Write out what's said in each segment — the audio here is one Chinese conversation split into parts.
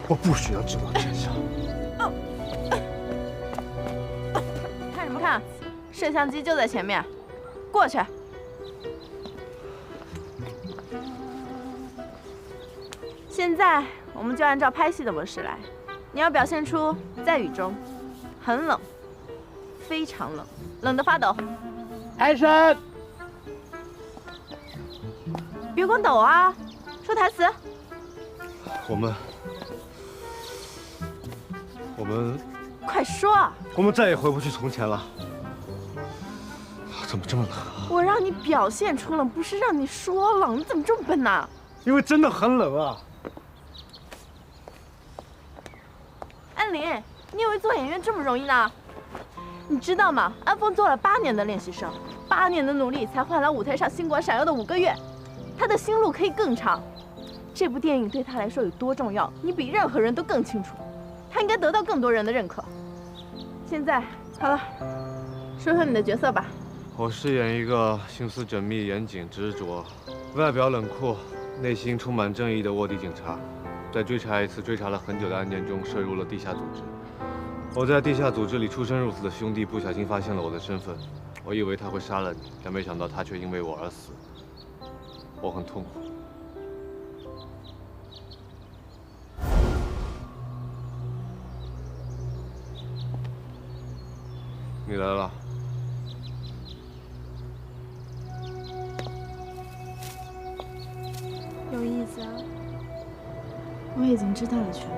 我不需要知道真相。看什么看？摄像机就在前面，过去。现在我们就按照拍戏的模式来，你要表现出在雨中，很冷，非常冷，冷得发抖。Action！别光抖啊，说台词。我们快说啊！我们再也回不去从前了。怎么这么冷啊？我让你表现出冷，不是让你说冷，你怎么这么笨呢？因为真的很冷啊。安林，你以为做演员这么容易呢？你知道吗？安峰做了8年的练习生，8年的努力才换来舞台上星光闪耀的5个月。他的心路可以更长。这部电影对他来说有多重要，你比任何人都更清楚。他应该得到更多人的认可。现在好了，说说你的角色吧。我饰演一个心思缜密、严谨、执着，外表冷酷，内心充满正义的卧底警察，在追查一次追查了很久的案件中涉入了地下组织。我在地下组织里出生入死的兄弟不小心发现了我的身份，我以为他会杀了你，但没想到他却因为我而死。我很痛苦。你来了。有意思啊！我已经知道了全部。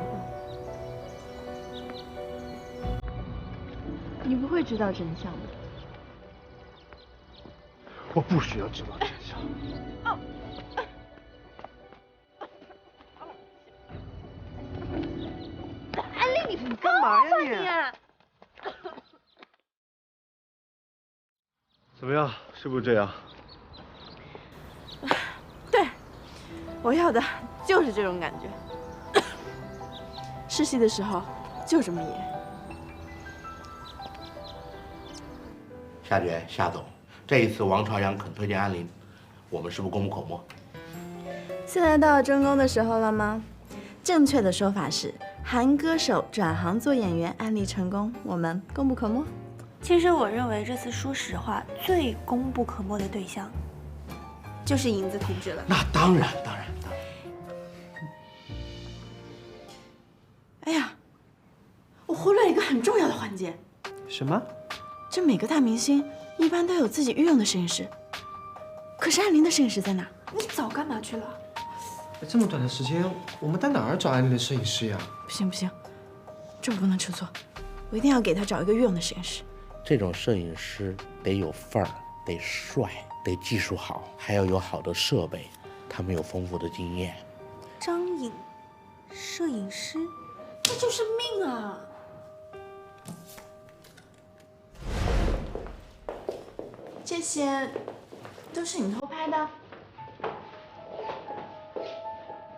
你不会知道真相的。我不需要知道真相。安利，你干嘛呀你？怎么样？是不是这样？对，我要的就是这种感觉。试戏的时候就这么演。夏觉、夏总，这一次王朝阳肯推荐安林，我们是不是功不可没？现在到了争功的时候了吗？正确的说法是，韩歌手转行做演员，安利成功，我们功不可没。其实我认为这次说实话最功不可没的对象，就是银子同志了。那当然。哎呀，我忽略了一个很重要的环节。什么？这每个大明星一般都有自己御用的摄影师，可是安林的摄影师在哪？你早干嘛去了？这么短的时间，我们在哪儿找安利的摄影师呀？不行不行，这我不能出错，我一定要给他找一个御用的摄影师。这种摄影师得有范儿，得帅，得技术好，还要有好的设备，他们有丰富的经验。张颖，摄影师，这就是命啊！这些都是你偷拍的？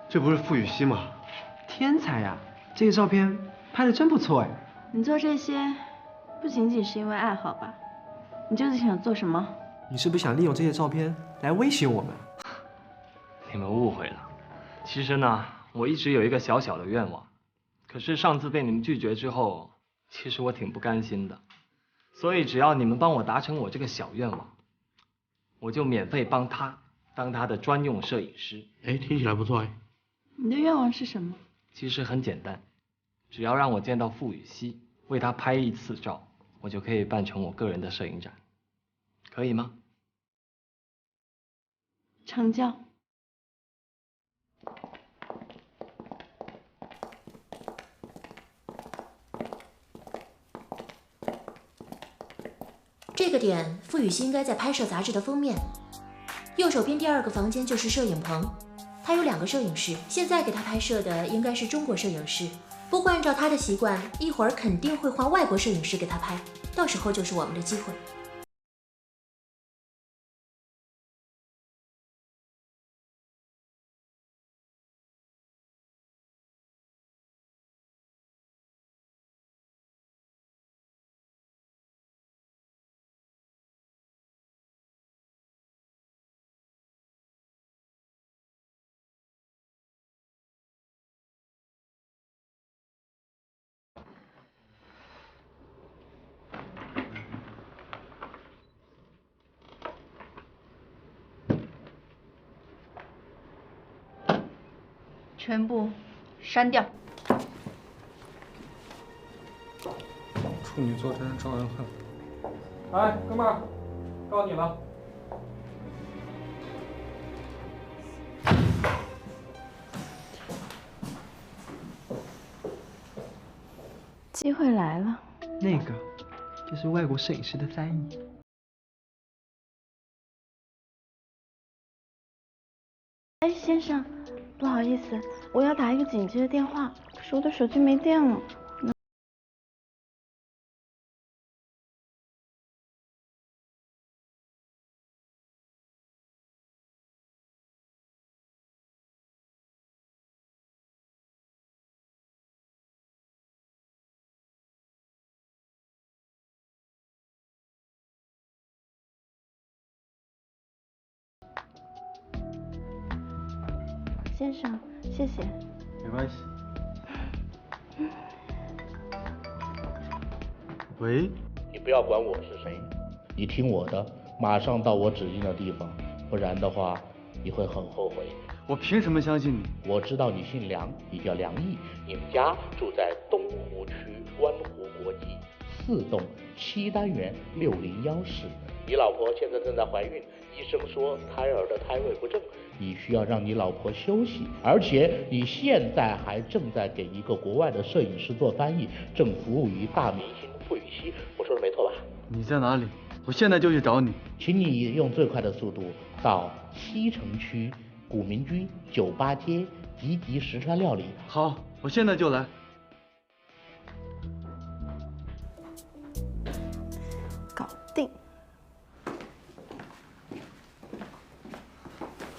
这不是傅雨熙吗？天才呀！这个照片拍的真不错哎。你做这些不仅仅是因为爱好吧？你究竟想做什么？你是不是想利用这些照片来威胁我们？你们误会了。其实呢，我一直有一个小小的愿望，可是上次被你们拒绝之后，其实我挺不甘心的。所以只要你们帮我达成我这个小愿望，我就免费帮他当他的专用摄影师。哎，听起来不错哎。你的愿望是什么？其实很简单，只要让我见到傅雨熙，为他拍1次照，我就可以办成我个人的摄影展，可以吗？成交。这个点，傅雨熙应该在拍摄杂志的封面。右手边第2个房间就是摄影棚，他有2个摄影师，现在给他拍摄的应该是中国摄影师。不过按照他的习惯，一会儿肯定会换外国摄影师给他拍，到时候就是我们的机会。全部删掉。处女座真是招人恨。哎，哥们儿，告你了。机会来了。那个就是外国摄影师的翻译。哎，先生，不好意思，我要打一个紧急的电话，可是我的手机没电了。先生，谢谢。没关系。喂？你不要管我是谁，你听我的，马上到我指定的地方，不然的话你会很后悔。我凭什么相信你？我知道你姓梁，你叫梁毅，你们家住在东湖区湾湖国际4栋7单元601室。你老婆现在正在怀孕，医生说胎儿的胎位不正，你需要让你老婆休息，而且你现在还正在给一个国外的摄影师做翻译，正服务于大明星傅雨熙。我说的没错吧？你在哪里？我现在就去找你。请你用最快的速度到西城区古民居98街吉吉石川料理。好，我现在就来。搞定。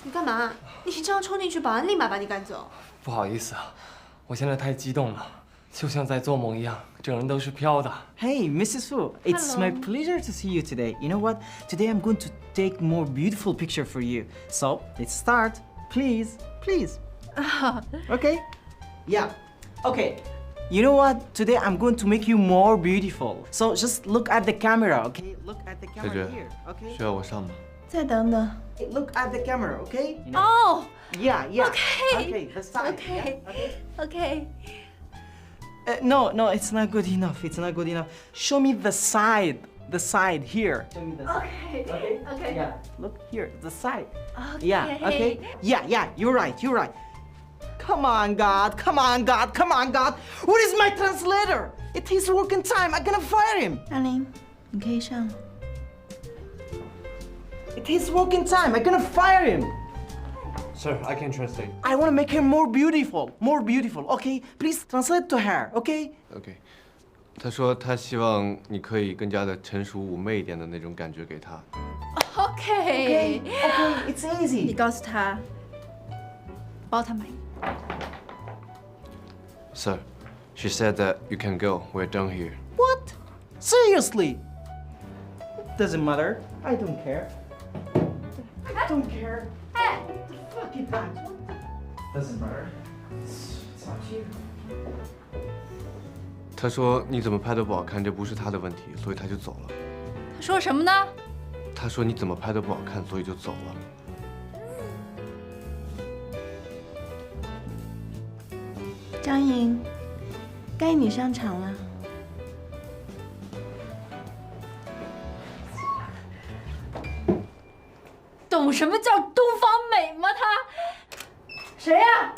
你干嘛？你这样冲进去，保安立马把你赶走。不好意思啊，我现在太激动了，就像在做梦一样，整人都是飘的。 Hey, Mrs. Fu, it's my pleasure to see you today. You know what? Today I'm going to take more beautiful picture for you. So let's start, please, please. Okay? Yeah. Okay. You know what? Today I'm going to make you more beautiful. So just look at the camera, okay? Look at the 小 camera 觉 here, okay? 需要我上吗？再等等。 Hey, look at the camera, okay? You know? Oh, Yeah, yeah. Okay. Okay, the side. Okay. Yeah, okay. okay. No, it's not good enough. It's not good enough. Show me the side here. Show me the side. Okay. Okay. Yeah, look here, the side. Okay. Yeah, okay. Yeah, you're right. Come on, God. Where is my translator? It's his working time. I'm gonna fire him. 阿玲，你可以上了。 It's his working time. I'm gonna fire him. Sir, I can translate. I wanna make her more beautiful. Okay, please translate to her. Okay? OK，他说他希望你可以更加的成熟妩媚一点的那种感觉给他。 Okay. It's easy. 你告诉他，包他买。 Sir, she said that you can go. We're done here. What? Seriously? Doesn't matter. I don't care. I don't care. What the fuck is that? Doesn't matter. It's not you. 他说你怎么拍都不好看，这不是他的问题，所以他就走了。他说什么呢？他说你怎么拍都不好看，所以就走了。张莹，该你上场了。懂什么叫东方美吗？他谁呀？